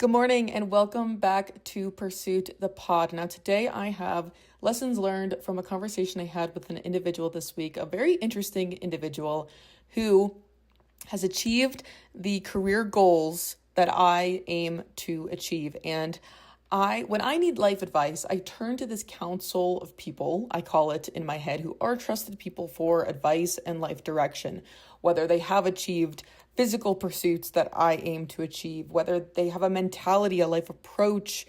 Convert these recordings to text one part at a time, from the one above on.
Good morning and welcome back to Pursuit the Pod. Now, today I have lessons learned from a conversation I had with an individual this week, a very interesting individual who has achieved the career goals that I aim to achieve. And when I need life advice, I turn to this council of people, I call it in my head, who are trusted people for advice and life direction, whether they have achieved physical pursuits that I aim to achieve, whether they have a mentality, a life approach,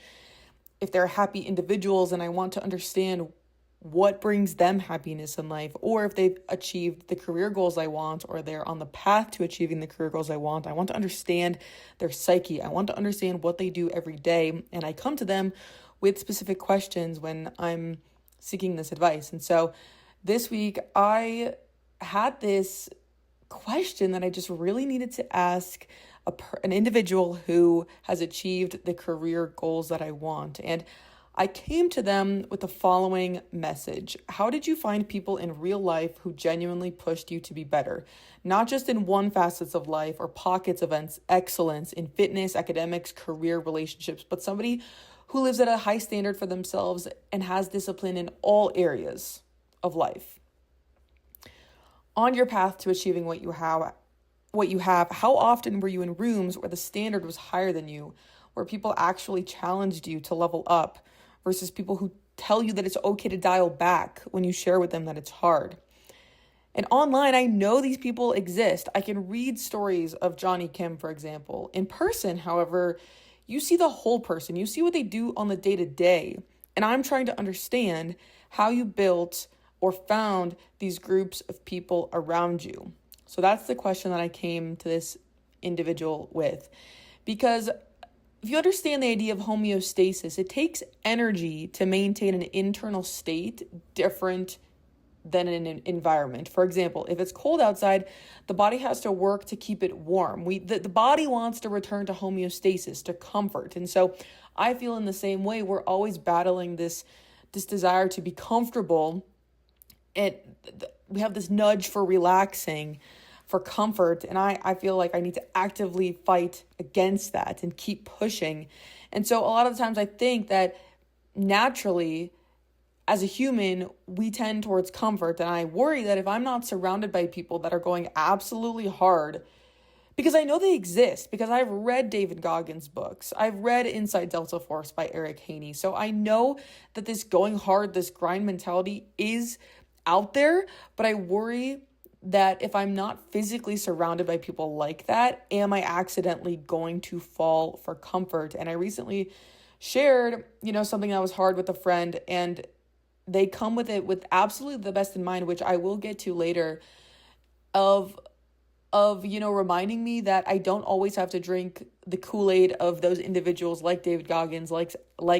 if they're happy individuals and I want to understand what brings them happiness in life, or if they've achieved the career goals I want, or they're on the path to achieving the career goals I want. I want to understand their psyche. I want to understand what they do every day. And I come to them with specific questions when I'm seeking this advice. And so this week I had this question that I just really needed to ask an individual who has achieved the career goals that I want. And I came to them with the following message. How did you find people in real life who genuinely pushed you to be better? Not just in one facets of life or pockets of excellence in fitness, academics, career, relationships, but somebody who lives at a high standard for themselves and has discipline in all areas of life. On your path to achieving what you have, how often were you in rooms where the standard was higher than you, where people actually challenged you to level up versus people who tell you that it's okay to dial back when you share with them that it's hard? And online, I know these people exist. I can read stories of Johnny Kim, for example. In person, however, you see the whole person. You see what they do on the day-to-day. And I'm trying to understand how you built or found these groups of people around you. So that's the question that I came to this individual with. Because if you understand the idea of homeostasis, it takes energy to maintain an internal state different than in an environment. For example, if it's cold outside, the body has to work to keep it warm. The body wants to return to homeostasis, to comfort. And so I feel in the same way, we're always battling this desire to be comfortable. We have this nudge for relaxing, for comfort, and I feel like I need to actively fight against that and keep pushing. And so a lot of the times I think that naturally, as a human, we tend towards comfort, and I worry that if I'm not surrounded by people that are going absolutely hard, because I know they exist, because I've read David Goggins' books, I've read Inside Delta Force by Eric Haney, so I know that this going hard, this grind mentality is out there, but I worry that if I'm not physically surrounded by people like that, am I accidentally going to fall for comfort? And I recently shared, something that was hard with a friend, and they come with it with absolutely the best in mind, which I will get to later, of reminding me that I don't always have to drink the Kool-Aid of those individuals like David Goggins, like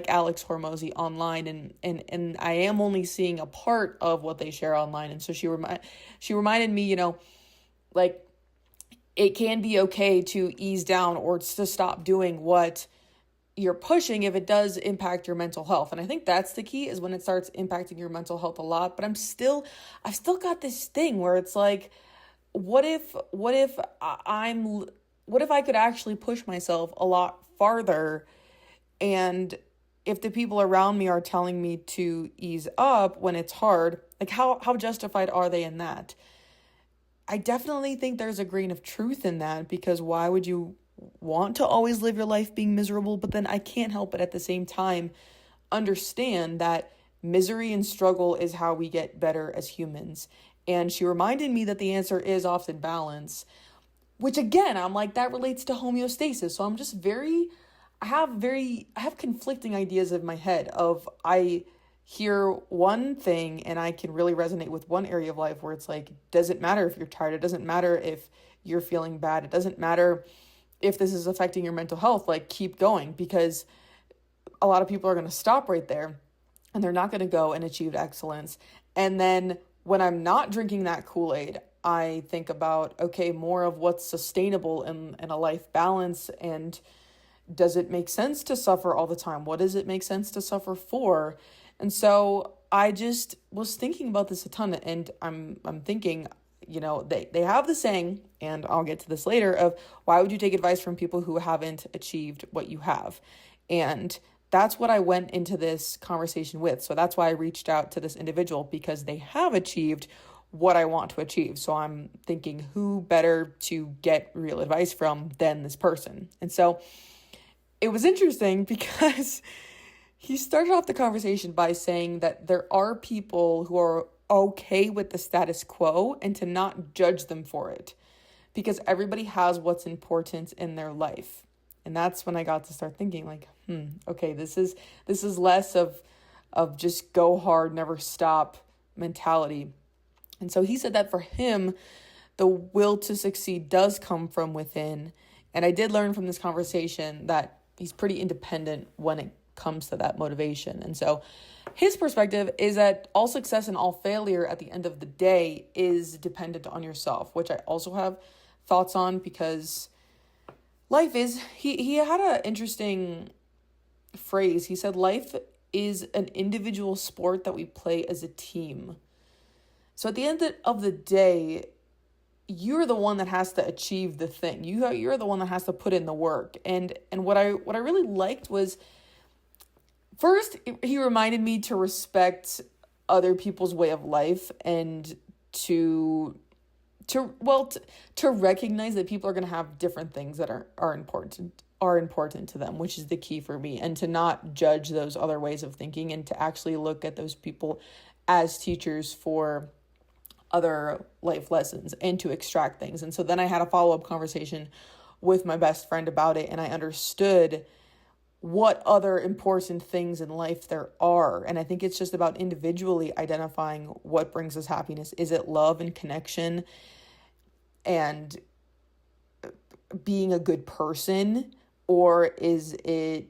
Alex Hormozi online, and I am only seeing a part of what they share online. And so she reminded me, like, it can be okay to ease down or to stop doing what you're pushing if it does impact your mental health. And I think that's the key, is when it starts impacting your mental health a lot. But I've still got this thing where it's like, what if I could actually push myself a lot farther, and if the people around me are telling me to ease up when it's hard, like how justified are they in that? I definitely think there's a grain of truth in that, because why would you want to always live your life being miserable? But then I can't help but at the same time understand that misery and struggle is how we get better as humans. And she reminded me that the answer is often balance, which again, I'm like, that relates to homeostasis. So I'm just I have conflicting ideas in my head of, I hear one thing and I can really resonate with one area of life where it's like, doesn't matter if you're tired. It doesn't matter if you're feeling bad. It doesn't matter if this is affecting your mental health, like, keep going, because a lot of people are going to stop right there and they're not going to go and achieve excellence. And then when I'm not drinking that Kool-Aid, I think about, okay, more of what's sustainable in a life balance, and does it make sense to suffer all the time? What does it make sense to suffer for? And so I just was thinking about this a ton, and I'm thinking, they have the saying, and I'll get to this later, of why would you take advice from people who haven't achieved what you have? And that's what I went into this conversation with. So that's why I reached out to this individual, because they have achieved what I want to achieve. So I'm thinking, who better to get real advice from than this person? And so it was interesting because he started off the conversation by saying that there are people who are okay with the status quo and to not judge them for it, because everybody has what's important in their life. And that's when I got to start thinking like, okay, this is less of just go hard, never stop mentality. And so he said that for him, the will to succeed does come from within. And I did learn from this conversation that he's pretty independent when it comes to that motivation. And so his perspective is that all success and all failure at the end of the day is dependent on yourself, which I also have thoughts on, because life is, he had an interesting phrase. He said, life is an individual sport that we play as a team. So at the end of the day, you're the one that has to achieve the thing. You're the one that has to put in the work. And what I really liked was, first, he reminded me to respect other people's way of life, and to recognize that people are going to have different things that are important to them, which is the key for me, and to not judge those other ways of thinking, and to actually look at those people as teachers for other life lessons and to extract things. And so then I had a follow-up conversation with my best friend about it, and I understood what other important things in life there are. And I think it's just about individually identifying what brings us happiness. Is it love and connection and being a good person, or is it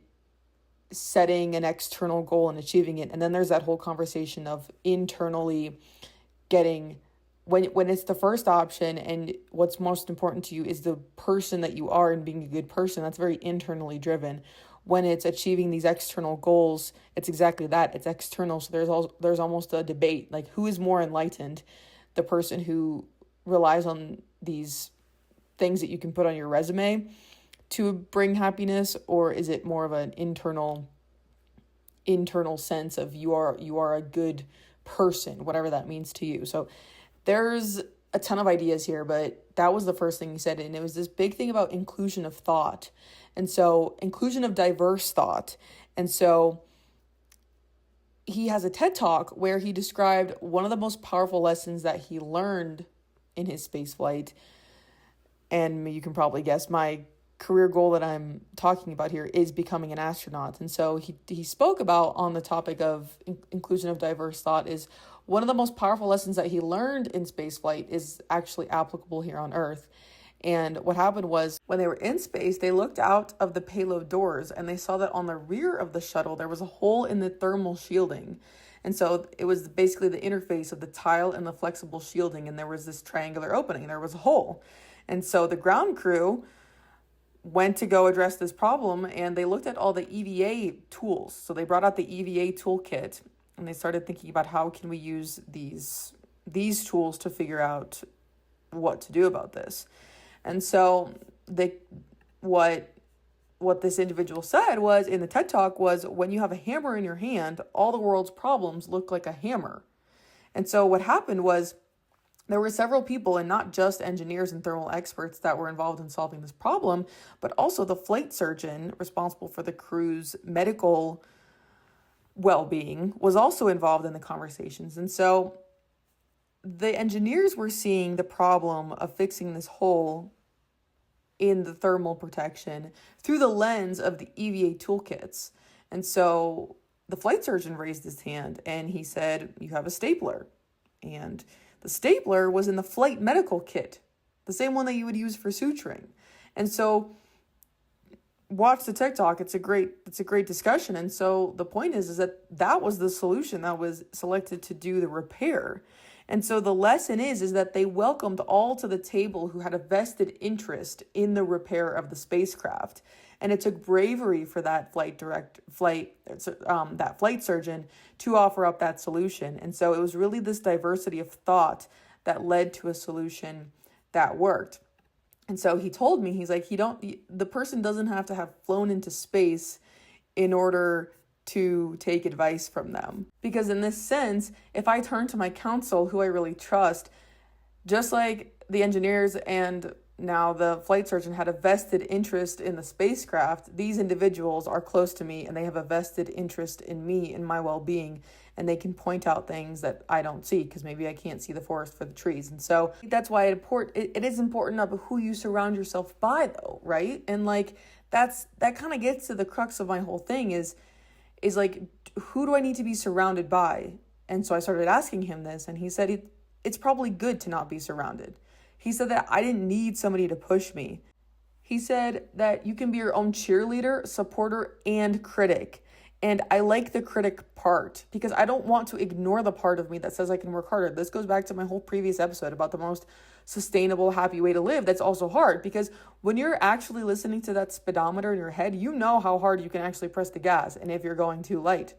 setting an external goal and achieving it? And then there's that whole conversation of internally getting, when it's the first option and what's most important to you is the person that you are and being a good person, that's very internally driven. When it's achieving these external goals, it's exactly that. It's external. So there's almost a debate, like, who is more enlightened? The person who relies on these things that you can put on your resume to bring happiness, or is it more of an internal sense of you are a good person, whatever that means to you? So there's a ton of ideas here, but that was the first thing he said. And it was this big thing about inclusion of thought. And so inclusion of diverse thought. And so he has a TED Talk where he described one of the most powerful lessons that he learned in his space flight. And you can probably guess my career goal that I'm talking about here is becoming an astronaut. And so he spoke about, on the topic of inclusion of diverse thought, is one of the most powerful lessons that he learned in spaceflight is actually applicable here on Earth. And what happened was, when they were in space, they looked out of the payload doors and they saw that on the rear of the shuttle, there was a hole in the thermal shielding. And so it was basically the interface of the tile and the flexible shielding. And there was this triangular opening. There was a hole. And so the ground crew went to go address this problem, and they looked at all the EVA tools. So they brought out the EVA toolkit, and they started thinking about how can we use these tools to figure out what to do about this. And so what this individual said was, in the TED Talk, was, when you have a hammer in your hand, all the world's problems look like a hammer. And so what happened was, there were several people, and not just engineers and thermal experts, that were involved in solving this problem, but also the flight surgeon responsible for the crew's medical well-being was also involved in the conversations. And so the engineers were seeing the problem of fixing this hole in the thermal protection through the lens of the EVA toolkits. And so the flight surgeon raised his hand and he said, "You have a stapler." And the stapler was in the flight medical kit, the same one that you would use for suturing. And so watch the TED Talk. It's a great discussion. And so the point is that was the solution that was selected to do the repair. And so the lesson is that they welcomed all to the table who had a vested interest in the repair of the spacecraft. And it took bravery for that flight surgeon to offer up that solution. And so it was really this diversity of thought that led to a solution that worked. And so he told me, he's like, the person doesn't have to have flown into space in order to take advice from them. Because in this sense, if I turn to my counsel, who I really trust, just like the engineers and now the flight surgeon had a vested interest in the spacecraft, these individuals are close to me and they have a vested interest in me and my well-being, and they can point out things that I don't see because maybe I can't see the forest for the trees. And so that's why it is important of who you surround yourself by, though, right? And like that kind of gets to the crux of my whole thing is like, who do I need to be surrounded by? And so I started asking him this, and he said it's probably good to not be surrounded. He said that I didn't need somebody to push me. He said that you can be your own cheerleader, supporter, and critic. And I like the critic part because I don't want to ignore the part of me that says I can work harder. This goes back to my whole previous episode about the most sustainable, happy way to live. That's also hard because when you're actually listening to that speedometer in your head, you know how hard you can actually press the gas and if you're going too light.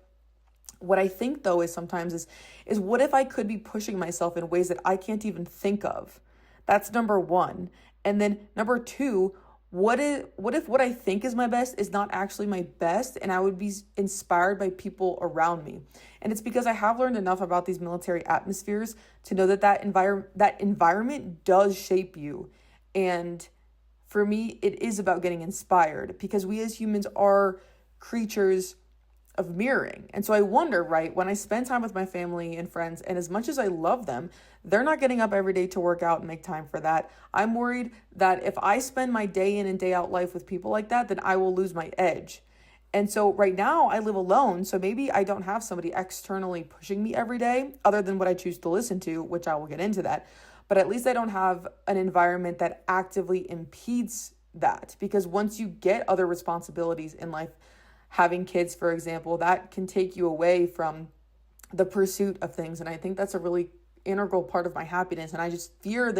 What I think, though, is sometimes is what if I could be pushing myself in ways that I can't even think of? That's number one. And then number two, what if what I think is my best is not actually my best, and I would be inspired by people around me? And it's because I have learned enough about these military atmospheres to know that environment does shape you. And for me, it is about getting inspired because we as humans are creatures of mirroring. And so I wonder, right, when I spend time with my family and friends, and as much as I love them, they're not getting up every day to work out and make time for that. I'm worried that if I spend my day in and day out life with people like that, then I will lose my edge. And so right now I live alone, so maybe I don't have somebody externally pushing me every day other than what I choose to listen to, which I will get into that. But at least I don't have an environment that actively impedes that, because once you get other responsibilities in life, having kids, for example, that can take you away from the pursuit of things. And I think that's a really integral part of my happiness. And I just fear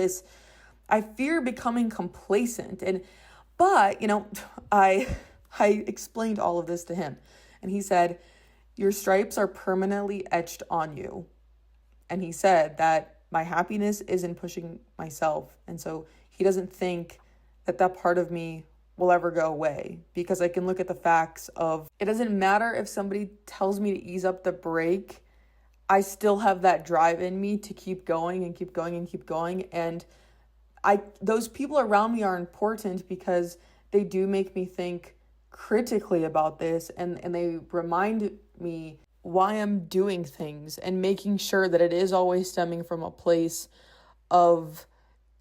I fear becoming complacent. But I explained all of this to him, and he said, your stripes are permanently etched on you. And he said that my happiness is in pushing myself. And so he doesn't think that part of me will ever go away, because I can look at the facts of it doesn't matter if somebody tells me to ease up the brake. I still have that drive in me to keep going and keep going and keep going. And those people around me are important because they do make me think critically about this, and they remind me why I'm doing things and making sure that it is always stemming from a place of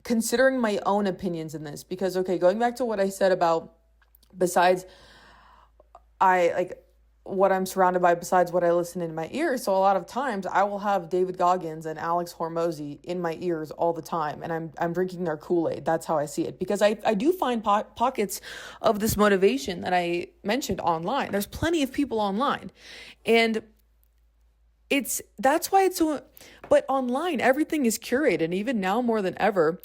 considering my own opinions in this. Because, okay, going back to what I said about besides what I'm surrounded by besides what I listen in my ears. So a lot of times I will have David Goggins and Alex Hormozy in my ears all the time, and I'm drinking their Kool-Aid. That's how I see it, because I do find pockets of this motivation that I mentioned online. There's plenty of people online, and that's why it's so. But online, everything is curated, and even now more than ever,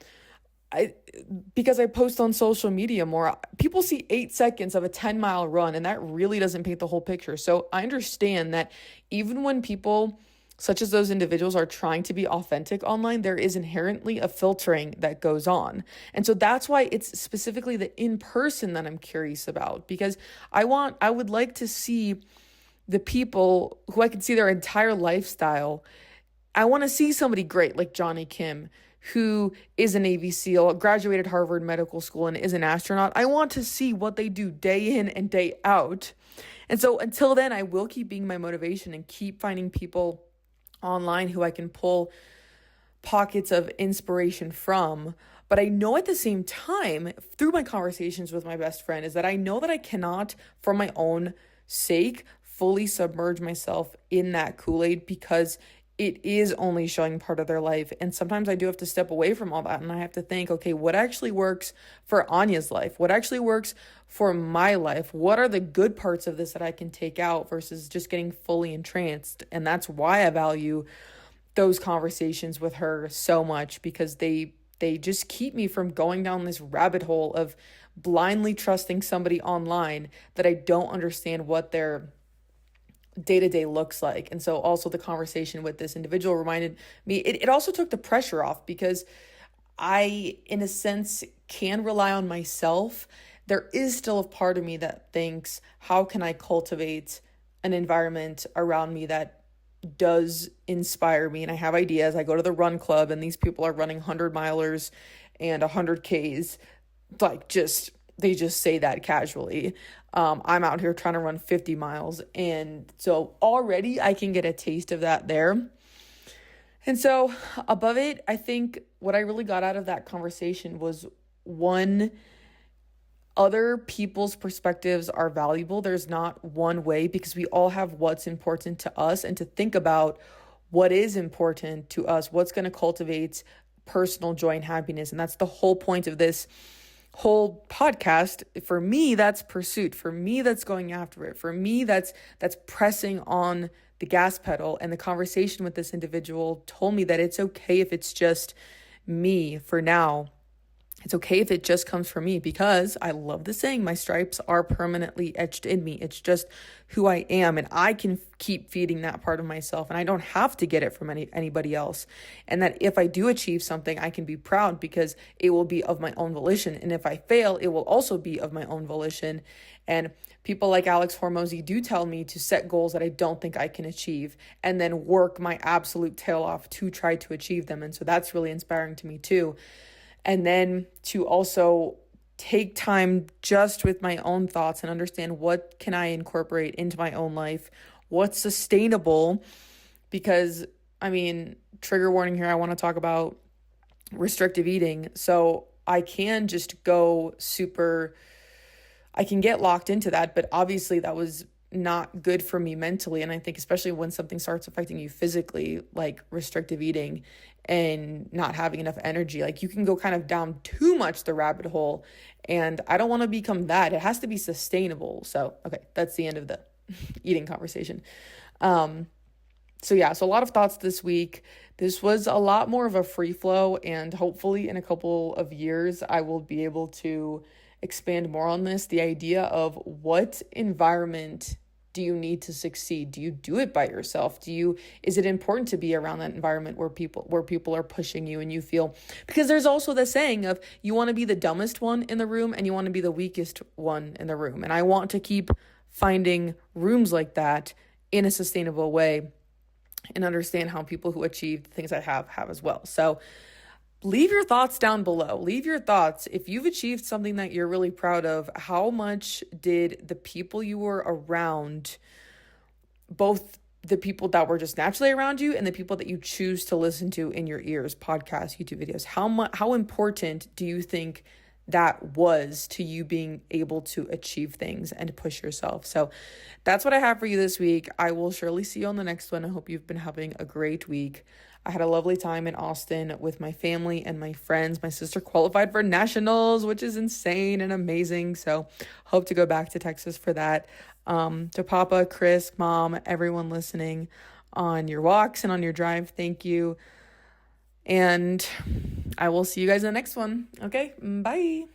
because I post on social media more, people see 8 seconds of a 10-mile run, and that really doesn't paint the whole picture. So I understand that even when people such as those individuals are trying to be authentic online, there is inherently a filtering that goes on. And so that's why it's specifically the in-person that I'm curious about, because I would like to see the people who I can see their entire lifestyle. I want to see somebody great like Johnny Kim, who is a Navy SEAL, graduated Harvard Medical School, and is an astronaut. I want to see what they do day in and day out. And so until then, I will keep being my motivation and keep finding people online who I can pull pockets of inspiration from. But I know at the same time, through my conversations with my best friend, is that I know that I cannot, for my own sake, fully submerge myself in that Kool-Aid, because it is only showing part of their life. And sometimes I do have to step away from all that, and I have to think, okay, what actually works for Anya's life? What actually works for my life? What are the good parts of this that I can take out versus just getting fully entranced? And that's why I value those conversations with her so much, because they just keep me from going down this rabbit hole of blindly trusting somebody online that I don't understand what their day-to-day looks like. And so also the conversation with this individual reminded me, it also took the pressure off, because I, in a sense, can rely on myself. There is still a part of me that thinks, how can I cultivate an environment around me that does inspire me? And I have ideas. I go to the run club and these people are running 100 milers and 100 Ks. Like, they just say that casually. I'm out here trying to run 50 miles. And so already I can get a taste of that there. And so above it, I think what I really got out of that conversation was, one, other people's perspectives are valuable. There's not one way, because we all have what's important to us, and to think about what is important to us, what's going to cultivate personal joy and happiness. And that's the whole point of this whole podcast. For me, that's pursuit. For me, that's going after it. For me, that's pressing on the gas pedal. And the conversation with this individual told me that it's okay if it's just me for now. It's okay if it just comes from me, because I love the saying, my stripes are permanently etched in me. It's just who I am, and I can keep feeding that part of myself, and I don't have to get it from anybody else. And that if I do achieve something, I can be proud, because it will be of my own volition. And if I fail, it will also be of my own volition. And people like Alex Hormozy do tell me to set goals that I don't think I can achieve, and then work my absolute tail off to try to achieve them. And so that's really inspiring to me too. And then to also take time just with my own thoughts and understand, what can I incorporate into my own life? What's sustainable? Because, trigger warning here, I want to talk about restrictive eating. So I can just I can get locked into that, but obviously that was not good for me mentally. And I think especially when something starts affecting you physically, like restrictive eating and not having enough energy, like you can go kind of down too much the rabbit hole. And I don't want to become that. It has to be sustainable. So, okay, that's the end of the eating conversation. So a lot of thoughts this week. This was a lot more of a free flow, and hopefully in a couple of years, I will be able to expand more on this. The idea of, what environment do you need to succeed? Do you do it by yourself? Is it important to be around that environment where people are pushing you and you feel, because there's also the saying of, you want to be the dumbest one in the room and you want to be the weakest one in the room. And I want to keep finding rooms like that in a sustainable way, and understand how people who achieve the things I have as well. So leave your thoughts down below. Leave your thoughts. If you've achieved something that you're really proud of, how much did the people you were around, both the people that were just naturally around you and the people that you choose to listen to in your ears, podcasts, YouTube videos, how important do you think that was to you being able to achieve things and push yourself? So that's what I have for you this week. I will surely see you on the next one. I hope you've been having a great week. I had a lovely time in Austin with my family and my friends. My sister qualified for nationals, which is insane and amazing. So hope to go back to Texas for that. To Papa, Chris, Mom, everyone listening on your walks and on your drive, thank you. And I will see you guys in the next one. Okay, bye.